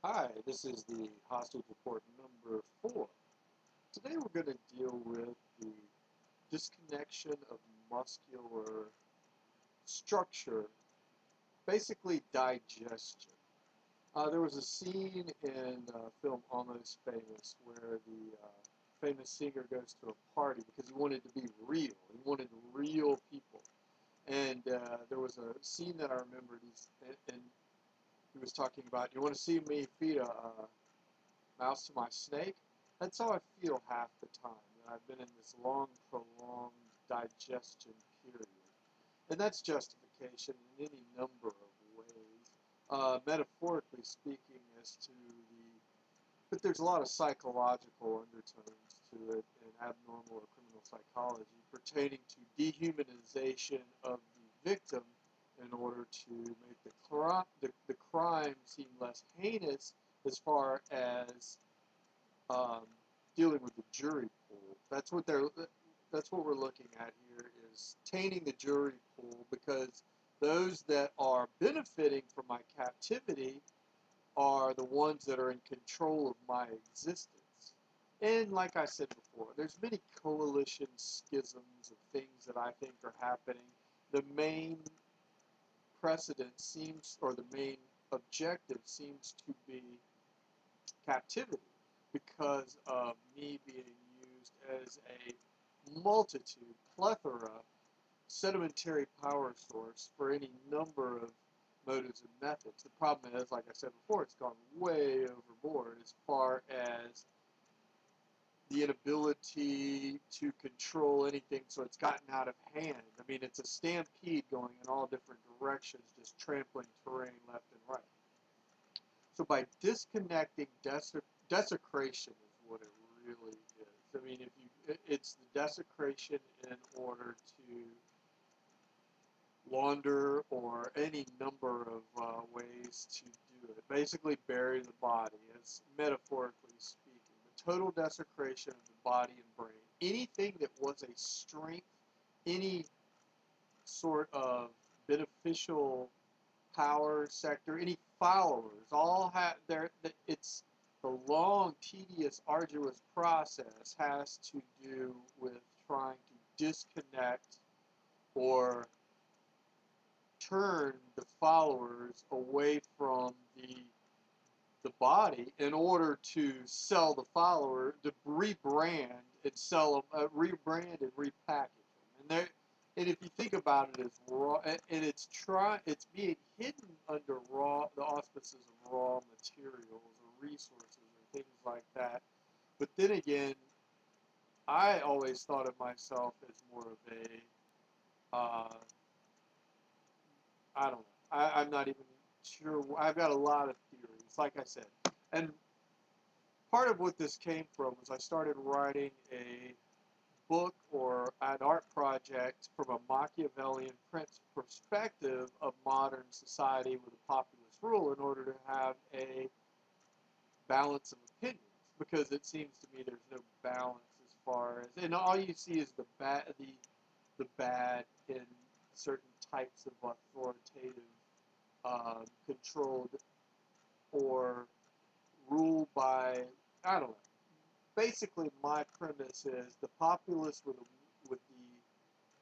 Hi, this is the hostage report number 4. Today we're going to deal with the disconnection of muscular structure, basically digestion. There was a scene in film Almost Famous where the famous singer goes to a party because he wanted to be real. He wanted real people. And there was a scene that I remembered, and he was talking about, you want to see me feed a mouse to my snake? That's how I feel half the time, that I've been in this long, prolonged digestion period. And that's justification in any number of ways. Metaphorically speaking, as to but there's a lot of psychological undertones to it in abnormal or criminal psychology pertaining to dehumanization of the victim in order to make the crime seem less heinous as far as um, dealing with the jury pool. That's what we're looking at here, is tainting the jury pool, because those that are benefiting from my captivity are the ones that are in control of my existence. And like I said before, there's many coalition schisms of things that I think are happening. The main precedent seems, or the main objective seems to be captivity, because of me being used as a multitude, plethora, sedimentary power source for any number of motives and methods. The problem is, like I said before, it's gone way overboard as far as the inability to control anything, so it's gotten out of hand. I mean, it's a stampede going in all different directions, just trampling terrain left and right. So by disconnecting, desecration is what it really is. I mean, it's the desecration in order to launder, or any number of ways to do it. Basically, bury the body, as metaphorically speaking. The total desecration of the body and brain. Anything that was a strength, any sort of beneficial power sector, any followers, all have their. It's the long, tedious, arduous process has to do with trying to disconnect or turn the followers away from the body in order to sell the follower, to rebrand and sell them, rebrand and repackage them. And if you think about it as raw, and it's being hidden under the auspices of raw materials or resources or things like that. But then again, I always thought of myself as more of I don't know. I'm not even sure. I've got a lot of theories, like I said. And part of what this came from was I started writing a book or an art project from a Machiavellian perspective of modern society with a populist rule, in order to have a balance of opinions. Because it seems to me there's no balance as far as, and all you see is the bad in certain types of authoritative, controlled, or ruled by, I don't know. Basically, my premise is the populace with the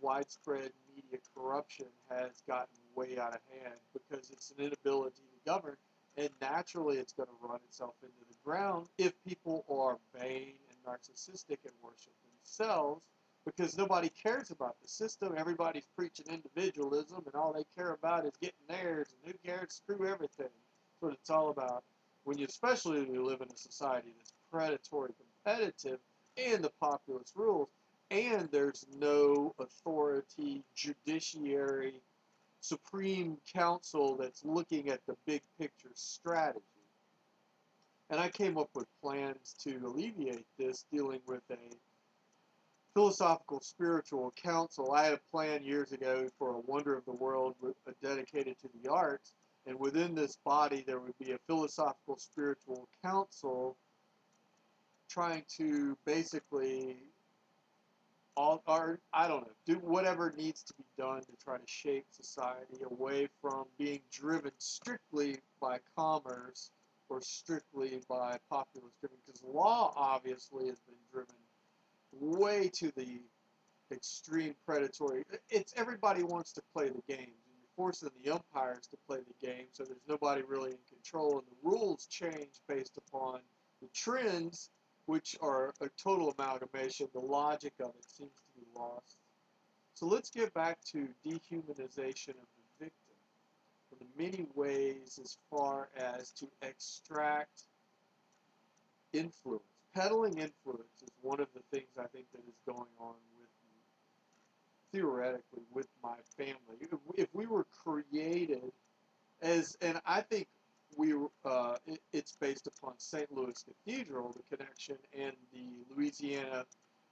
widespread media corruption has gotten way out of hand, because it's an inability to govern, and naturally it's going to run itself into the ground if people are vain and narcissistic and worship themselves, because nobody cares about the system. Everybody's preaching individualism, and all they care about is getting theirs, and who cares? Screw everything. That's what it's all about. Especially when you live in a society that's predatory, competitive, and the populace rules, and there's no authority, judiciary, supreme council that's looking at the big picture strategy. And I came up with plans to alleviate this, dealing with a philosophical spiritual council. I had a plan years ago for a wonder of the world dedicated to the arts, and within this body there would be a philosophical spiritual council trying to basically or I don't know, do whatever needs to be done to try to shape society away from being driven strictly by commerce or strictly by populace driven, because law obviously has been driven way to the extreme predatory. It's everybody wants to play the games, and you're forcing the umpires to play the game, so there's nobody really in control, and the rules change based upon the trends, which are a total amalgamation. The logic of it seems to be lost. So let's get back to dehumanization of the victim in the many ways as far as to extract influence. Peddling influence is one of the things I think that is going on with theoretically with my family. If we were created as, and I think it's based upon St. Louis Cathedral, the connection, and the Louisiana,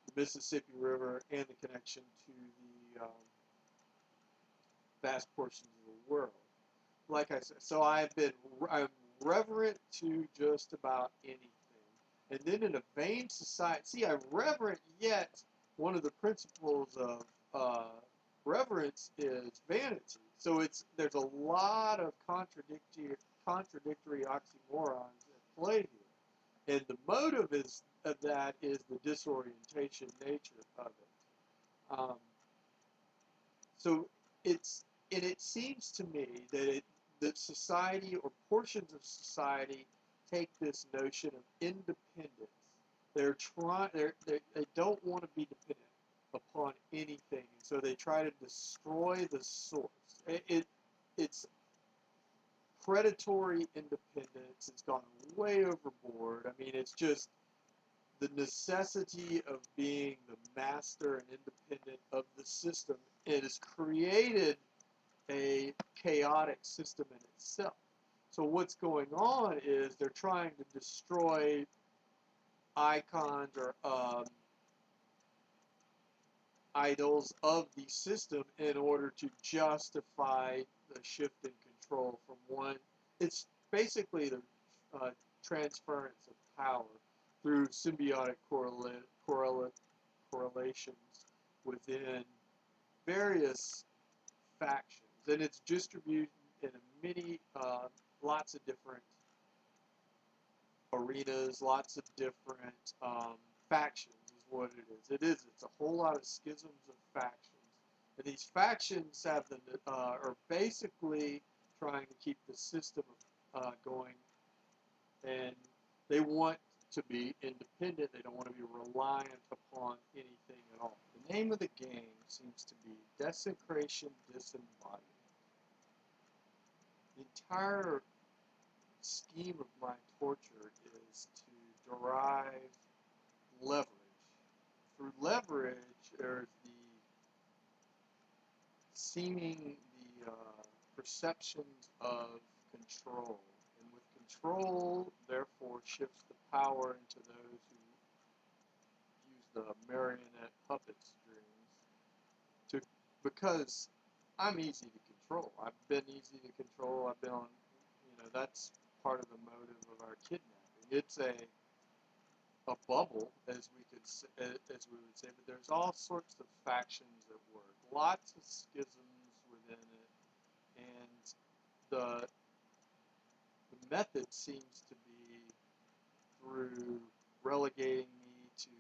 the Mississippi River, and the connection to the vast portions of the world. Like I said, so I'm reverent to just about anything. And then in a vain society, see, I'm reverent, yet one of the principles of reverence is vanity. So there's a lot of contradictory oxymorons at play here, and the motive of that is the disorientation nature of it. So it seems to me that society or portions of society take this notion of independence. They don't want to be dependent upon anything, and so they try to destroy the source. It's predatory independence. It's gone way overboard. I mean, it's just the necessity of being the master and independent of the system. It has created a chaotic system in itself. So what's going on is they're trying to destroy icons or idols of the system in order to justify the shift in control from one. It's basically the transference of power through symbiotic correlations within various factions, and it's distributed in many, lots of different arenas, lots of different factions is what it is. It's a whole lot of schisms of factions. And these factions are basically trying to keep the system going, and they want to be independent. They don't want to be reliant upon anything at all. The name of the game seems to be Desecration, Disembodiment. The entire scheme of my torture is to derive leverage. Through leverage, there's the perceptions of control. And with control, therefore, shifts the power into those who use the marionette puppet strings because I'm easy to control. I've been easy to control. I've been on, that's part of the motive of our kidnapping. It's a bubble, as we would say, but there's all sorts of factions at work, lots of schisms within it, and the method seems to be through relegating me to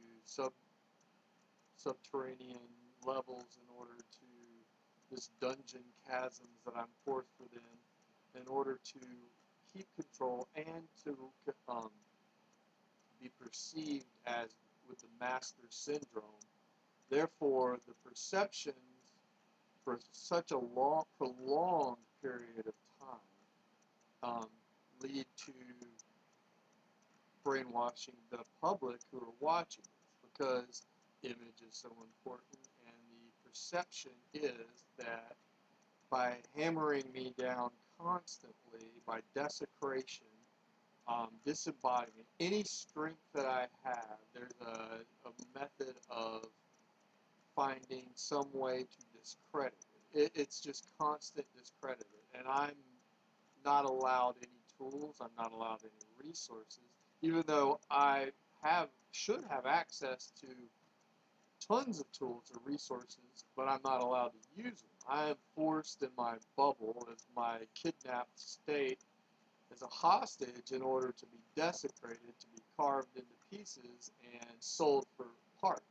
subterranean levels in order to this dungeon chasms that I'm forced within in order to keep control and to be perceived as with the master syndrome. Therefore, the perceptions for such a prolonged period of time lead to brainwashing the public who are watching this, because image is so important, and the perception is that by hammering me down constantly, by desecration, disembodiment, any strength that I have, there's a method of finding some way to discredit it. It's just constant discredit, and I'm not allowed any tools. I'm not allowed any resources, even though I should have access to tons of tools or resources, but I'm not allowed to use them. I am forced in my bubble, as my kidnapped state, as a hostage in order to be desecrated, to be carved into pieces and sold for parts.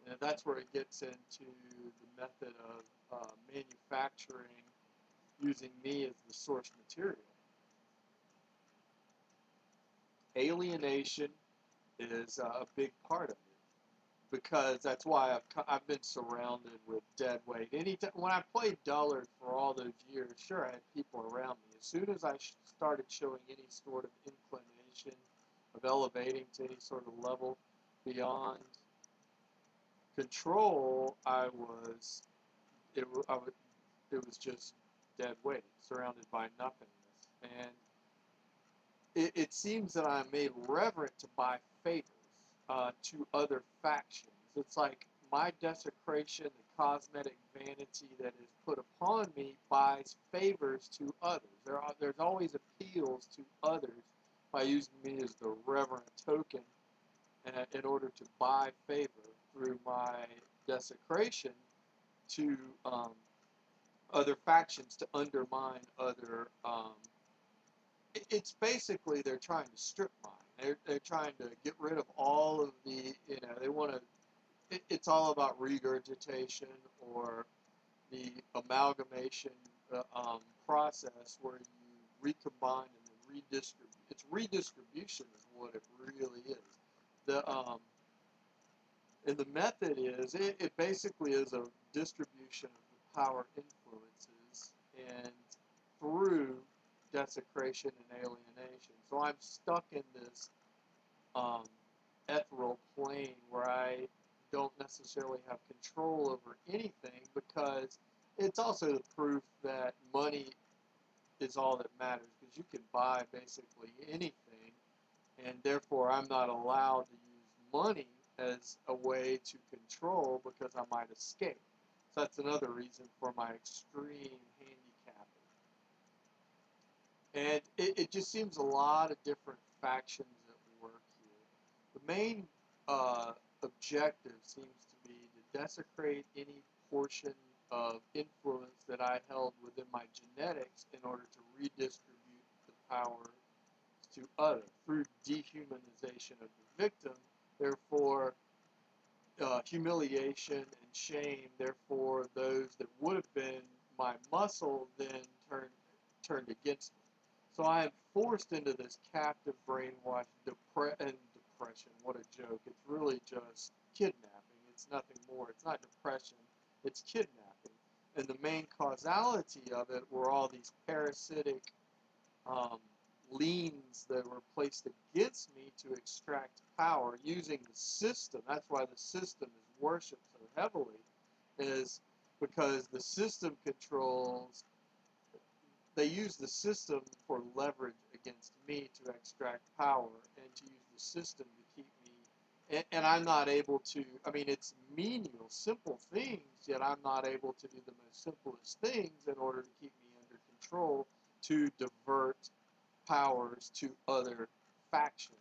And that's where it gets into the method of manufacturing using me as the source material. Alienation is a big part of it because that's why I've been surrounded with dead weight. Anytime when I played dullard for all those years, sure I had people around me. As soon as I started showing any sort of inclination of elevating to any sort of level beyond control, it was just dead weight, surrounded by nothingness, and it seems that I'm made reverent to buy favors to other factions. It's like my desecration, the cosmetic vanity that is put upon me, buys favors to others. There's always appeals to others by using me as the reverent token in order to buy favor through my desecration to other factions, to undermine other it's basically they're trying to strip mine. They're trying to get rid of all of the, they want to, it's all about regurgitation or the amalgamation process where you recombine and then redistribute. It's redistribution is what it really is. And the method is, it basically is a distribution of the power influences and through desecration and alienation. So I'm stuck in this ethereal plane where I don't necessarily have control over anything because it's also the proof that money is all that matters because you can buy basically anything and therefore I'm not allowed to use money as a way to control because I might escape. So that's another reason for my extreme handicapping. And it just seems a lot of different factions at work here. The main objective seems to be to desecrate any portion of influence that I held within my genetics in order to redistribute the power to others through dehumanization of the victim, therefore humiliation and shame, therefore those that would have been my muscle then turned against me. So I am forced into this captive brainwash and depression. What a joke. It's really just kidnapping. It's nothing more. It's not depression. It's kidnapping. And the main causality of it were all these parasitic liens that were placed against me to extract power using the system. That's why the system is worshipped so heavily, is because the system controls, they use the system for leverage against me to extract power and to use the system to keep me, and I'm not able to, I mean, it's menial, simple things, yet I'm not able to do the most simplest things in order to keep me under control to divert powers to other factions.